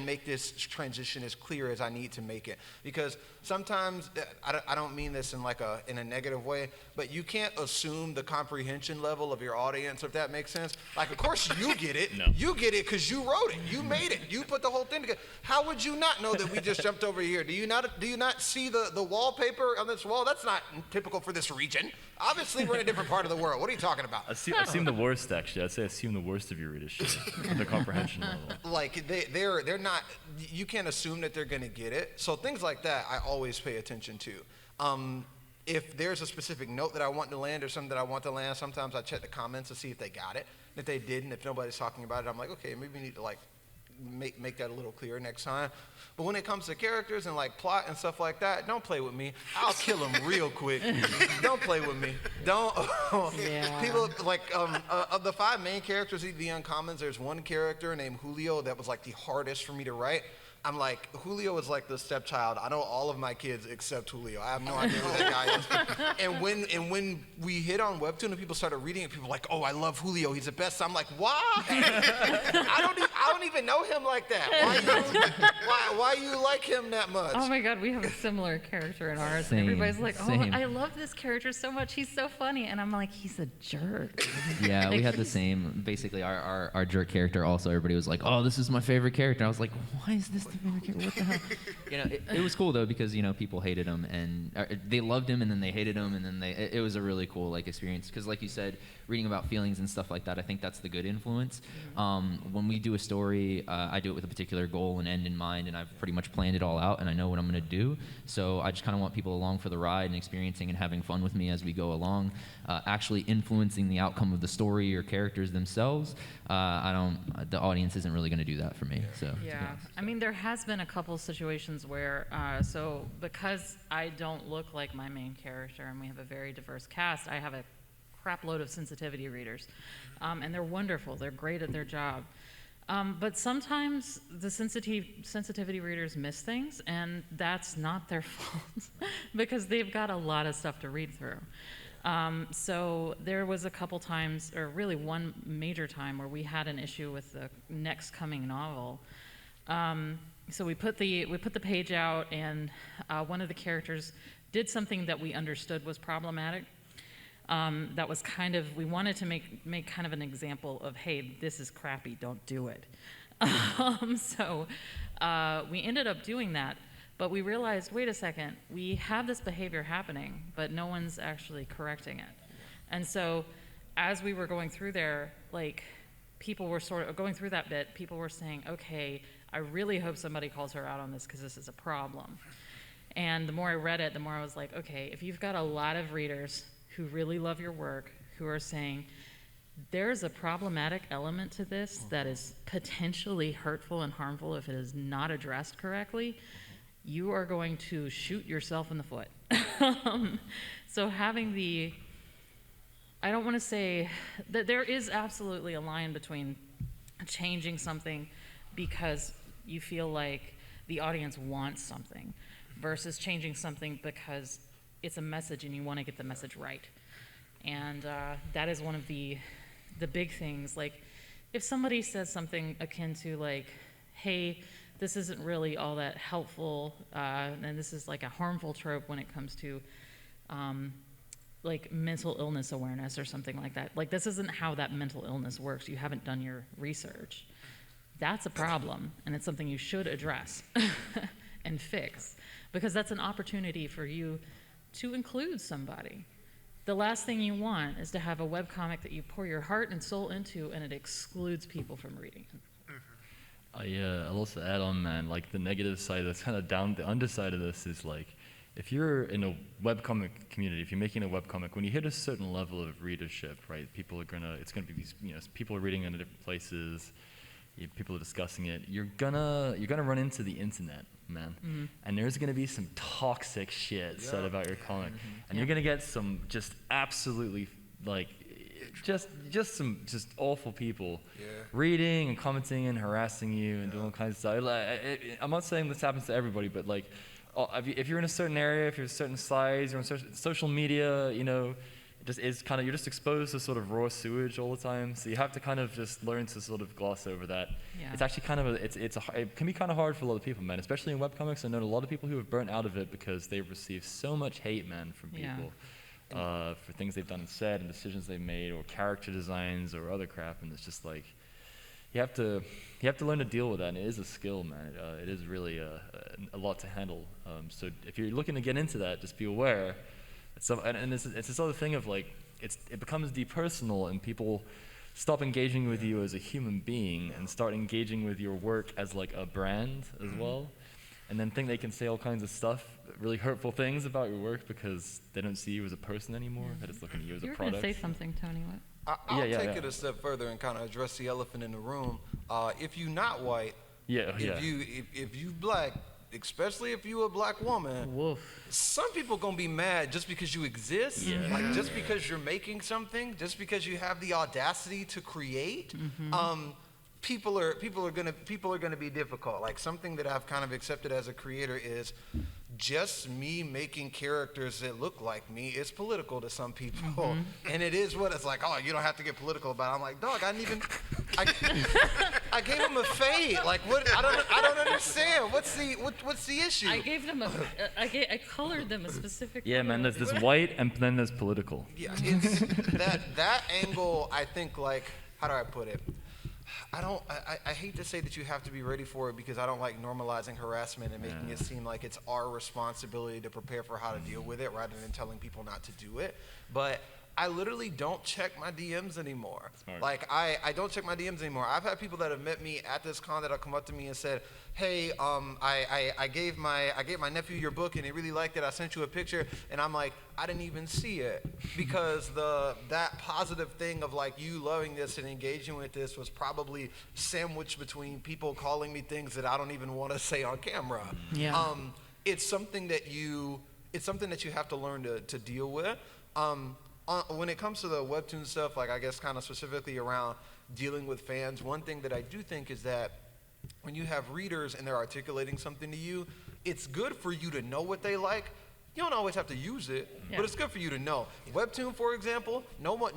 make this transition as clear as I need to make it, because sometimes I don't mean this in a negative way, but you can't assume the comprehension level of your audience, if that makes sense. Like, of course you get it. No. You get it because you wrote it. You made it. You put the whole thing together. How would you not know that we just jumped over here? Do you not see the wallpaper on this wall? That's not typical for this region. Obviously, we're in a different part of the world. What are you talking about? Assume the worst, actually. I'd say assume the worst of your readership, the comprehension level. Like they're not. You can't assume that they're gonna get it. So things like that, I always pay attention to. If there's a specific note that I want to land or something that I want to land, sometimes I check the comments to see if they got it. If they didn't, if nobody's talking about it, I'm like, okay, maybe we need to like make that a little clearer next time. But when it comes to characters and like plot and stuff like that, don't play with me. I'll kill them real quick. Don't play with me. Don't. Yeah. People like of the 5 main characters of the Uncommons, there's one character named Julio that was like the hardest for me to write. I'm like, Julio is like the stepchild. I know all of my kids except Julio. I have no idea who that guy is. And when we hit on Webtoon and people started reading it, people were like, oh, I love Julio. He's the best. I'm like, why? I don't even know him like that. Why you like him that much? Oh my God, we have a similar character in ours. Same, Everybody's like, oh, same. I love this character so much. He's so funny. And I'm like, he's a jerk. Yeah, we Like, had the same. Basically, our jerk character. Also, everybody was like, "Oh, this is my favorite character." I was like, "Why is this the favorite character? What the hell?" It was cool though, because people hated him and they loved him, and then they hated him, and then it was a really cool experience. Because like you said, reading about feelings and stuff like that, I think that's the good influence. When we do a story, I do it with a particular goal and end in mind, and I've pretty much planned it all out, and I know what I'm going to do. So I just kind of want people along for the ride and experiencing and having fun with me as we go along, actually influencing the outcome of the story or characters themselves. The audience isn't really going to do that for me. So Yeah, I mean, there has been a couple situations where, so because I don't look like my main character and we have a very diverse cast, I have a crap load of sensitivity readers, and they're wonderful. They're great at their job. But sometimes the sensitivity readers miss things, and that's not their fault because they've got a lot of stuff to read through. So there was a couple times, or really one major time, where we had an issue with the next coming novel. So we put the page out, and one of the characters did something that we understood was problematic. That was kind of, we wanted to make kind of an example of, hey, this is crappy, don't do it. So we ended up doing that, but we realized, wait a second, we have this behavior happening, but no one's actually correcting it. And so as we were going through there, like, people were sort of going through that bit, people were saying, okay, I really hope somebody calls her out on this because this is a problem. And the more I read it, the more I was like, okay, if you've got a lot of readers who really love your work, who are saying, there's a problematic element to this that is potentially hurtful and harmful if it is not addressed correctly, you are going to shoot yourself in the foot. So having I don't want to say that there is absolutely a line between changing something because you feel like the audience wants something versus changing something because it's a message and you want to get the message right. And that is one of the big things. Like, if somebody says something akin to like, hey, this isn't really all that helpful, and this is like a harmful trope when it comes to like mental illness awareness or something like that. Like, this isn't how that mental illness works. You haven't done your research. That's a problem, and it's something you should address and fix, because that's an opportunity for you to include somebody. The last thing you want is to have a webcomic that you pour your heart and soul into and it excludes people from reading it. I'll also add on, man, like the negative side that's kind of down, the underside of this is like, if you're in a webcomic community, if you're making a webcomic, when you hit a certain level of readership, right, it's gonna be these, people are reading in different places, people are discussing it, you're gonna run into the internet, man, and there's gonna be some toxic shit said about your comic, and you're gonna get some just absolutely like just some awful people reading and commenting and harassing you and doing all kinds of stuff. I'm not saying this happens to everybody, but like if you're in a certain area, if you're a certain size, you're on social media, you know. You're just exposed to sort of raw sewage all the time, so you have to kind of just learn to sort of gloss over that. Yeah. It's actually kind of it can be kind of hard for a lot of people, man, especially in webcomics. I know a lot of people who have burnt out of it because they've received so much hate, man, from people for things they've done and said and decisions they've made or character designs or other crap, and it's just like you have to learn to deal with that, and it is a skill, man. It is really a lot to handle. So if you're looking to get into that, just be aware. And it's this other thing of like it becomes depersonal, and people stop engaging with you as a human being and start engaging with your work as like a brand as well, and then think they can say all kinds of stuff, really hurtful things about your work because they don't see you as a person anymore. They're just looking at you as a You were product. gonna say something, Tony. What? I'll take it a step further and kind of address the elephant in the room. If you're not white, if you black, especially if you a black woman, Woof. some people gonna be mad just because you exist, like just because you're making something, just because you have the audacity to create. People are gonna be difficult. Like something that I've kind of accepted as a creator is just me making characters that look like me is political to some people, and it is what it's like. Oh, you don't have to get political about it. I'm like, dog, I didn't even. I gave him a fade. Like what? I don't understand. What's the issue? I gave them I colored them a specific. Yeah, man. color. There's white, and then there's political. Yeah, it's that angle. I think like how do I put it? I hate to say that you have to be ready for it because I don't like normalizing harassment and making it seem like it's our responsibility to prepare for how to deal with it rather than telling people not to do it. But I literally don't check my DMs anymore. Smart. Like I don't check my DMs anymore. I've had people that have met me at this con that have come up to me and said, "Hey, I gave my nephew your book and he really liked it. I sent you a picture." And I'm like, I didn't even see it because that positive thing of like you loving this and engaging with this was probably sandwiched between people calling me things that I don't even want to say on camera. Yeah. It's something that you have to learn to deal with. When it comes to the Webtoon stuff, like I guess kind of specifically around dealing with fans, one thing that I do think is that when you have readers and they're articulating something to you, it's good for you to know what they like. You don't always have to use it, but it's good for you to know. Webtoon, for example, no one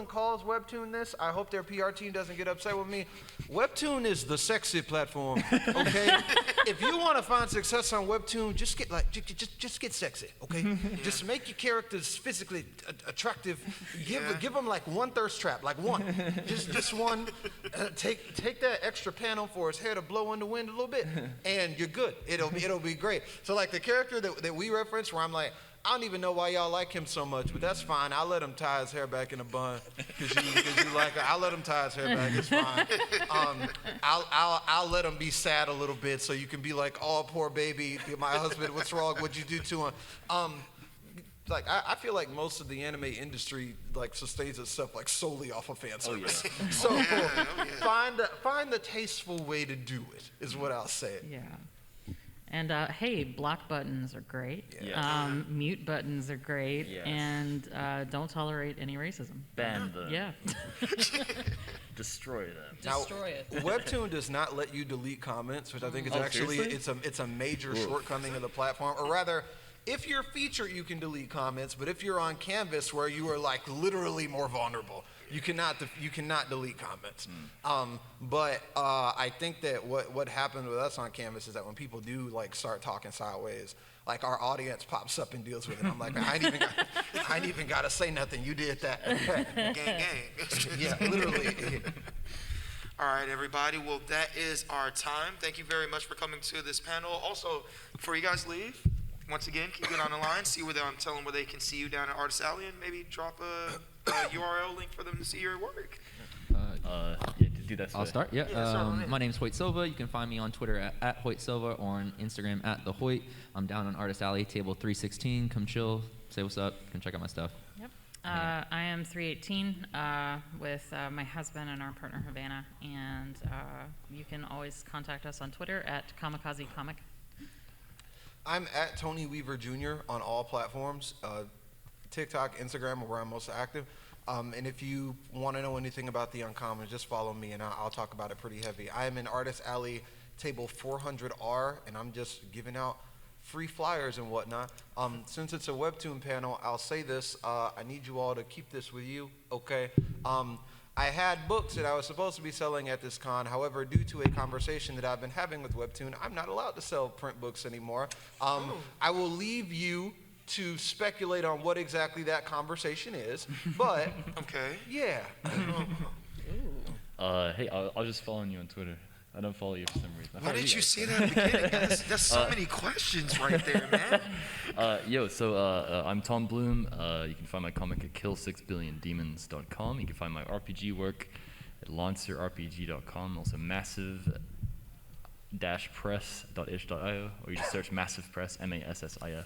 calls Webtoon this. I hope their PR team doesn't get upset with me. Webtoon is the sexy platform, okay? If you want to find success on Webtoon, just get sexy, okay? Just make your characters physically attractive. Give them like one thirst trap, like one, just one. Take that extra panel for his hair to blow in the wind a little bit, and you're good. It'll be great. So like the character that we reference, where I'm like, I don't even know why y'all like him so much, but that's fine. I'll let him tie his hair back in a bun because you like it. I'll let him tie his hair back. It's fine. I'll let him be sad a little bit so you can be like, oh, poor baby, my husband, what's wrong? What'd you do to him? Like I feel like most of the anime industry like sustains itself like solely off of fan service. So find the tasteful way to do it is what I'll say. Yeah. And hey, block buttons are great. Mute buttons are great. Yes. And don't tolerate any racism. Ban them. Yeah. Destroy them. Destroy it. Webtoon does not let you delete comments, which I think is seriously? it's a major shortcoming of the platform. Or rather, if you're featured, you can delete comments, but if you're on Canvas, where you are like literally more vulnerable, you cannot delete comments. But I think that what happened with us on Canvas is that when people do like start talking sideways, like our audience pops up and deals with it. I'm like, I ain't even got to say nothing. You did that. Gang, gang. Yeah, literally. All right, everybody. Well, that is our time. Thank you very much for coming to this panel. Also, before you guys leave, once again, keep it on the line. See where tell them where they can see you down at Artist Alley, and maybe drop a URL link for them to see your work. Do that. I'll start. My name's Hoyt Silva. You can find me on Twitter at Hoyt Silva or on Instagram at the Hoyt. I'm down on Artist Alley, table 316. Come chill, say what's up, come check out my stuff. Yep. I am 318 with my husband and our partner Havana, and you can always contact us on Twitter at Kamikaze Comic. I'm at Tony Weaver Jr. on all platforms, TikTok, Instagram are where I'm most active. And if you want to know anything about the Uncommon, just follow me and I'll talk about it pretty heavy. I am in Artist Alley table 400R, and I'm just giving out free flyers and whatnot. Since it's a Webtoon panel, I'll say this. I need you all to keep this with you, okay? I had books that I was supposed to be selling at this con. However, due to a conversation that I've been having with Webtoon, I'm not allowed to sell print books anymore. I will leave you to speculate on what exactly that conversation is, but Okay. yeah. Hey, I was just following you on Twitter. I don't follow you for some reason. I Why follow didn't you guys. say that at the beginning? That's so many questions right there, man. I'm Tom Bloom. You can find my comic at kill6billiondemons.com. You can find my RPG work at launcerrpg.com. Also massive-press.ish.io, or you just search Massive Press, MASSIF.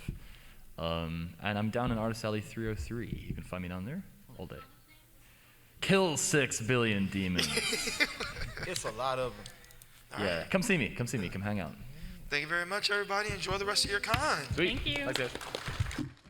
And I'm down in Artist Alley 303. You can find me down there all day. Kill 6 billion demons. It's a lot of them. Yeah, come see me. Come hang out. Thank you very much, everybody. Enjoy the rest of your con. Sweet. Thank you. Thanks, guys.